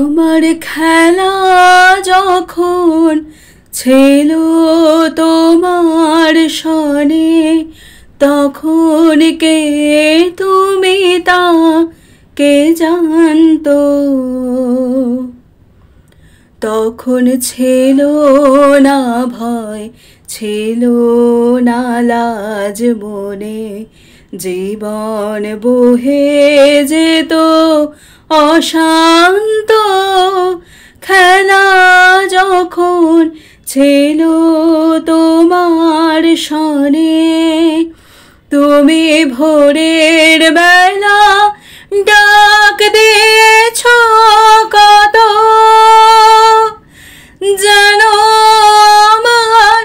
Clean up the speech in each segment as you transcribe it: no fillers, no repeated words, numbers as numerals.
আমার খেলা যখন ছিল তোমার সনে, তখন কে তুমি তা কে জানতো। তখন ছিল না ভয়, ছিল না লাজ মনে, জীবন বহে যেত অশান্ত। খেলা যখন ছিল তোমার সনে, তুমি ভোরের বেলা ডাক দিয়েছ কত, যেন আমার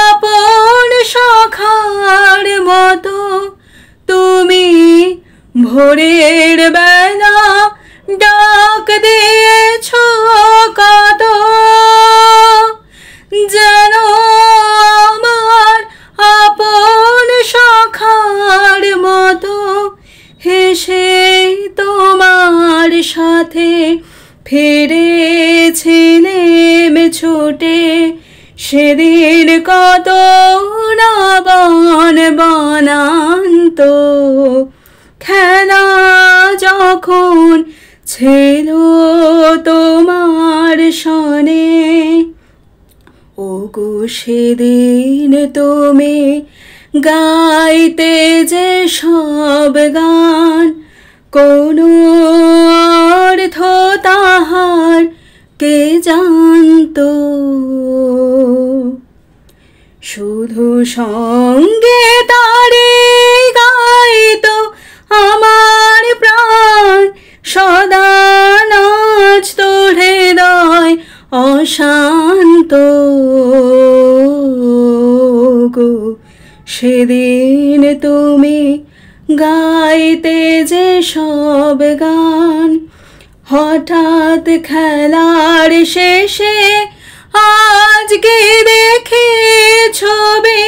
আপন সখার মতো। তুমি ভোরের বেলা ডাক দিয়েছ কত, যেন আমার আপন সখার মতো। হেসে তোমার সাথে ফিরেছিলেম ছুটে, সেদিন কত না বন বনান্ত। খেলা যখন ছিল তোমার সনে, ওগো সেদিন তুমি গাইতে যে সব গান, কোনো অর্থ তাহার কে জানতো। শুধু সঙ্গে তারে গাইতো আমার প্রাণ, সদা নাচত হৃদয় অশান্ত। গো সেদিন তুমি গাইতে যে সব গান, হঠাৎ খেলার শেষে আজকে দেখি ছবি,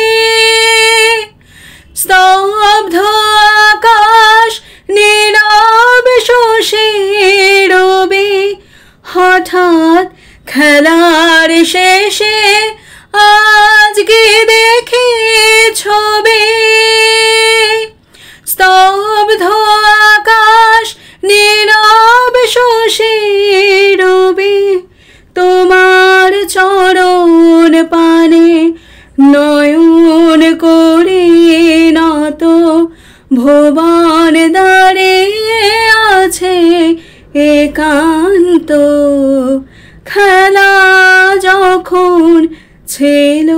স্তব্ধ আকাশ নীরব শশীর রবি। হঠাৎ খেলার শেষে আজকে দেখি ছবি, স্তব্ধ আকাশ নীরব শশীর রবি। তোমার চরণ পানে নয়ন করি নত, ভুবন দাঁড়িয়ে আছে একান্ত। খেলা যখন ছিল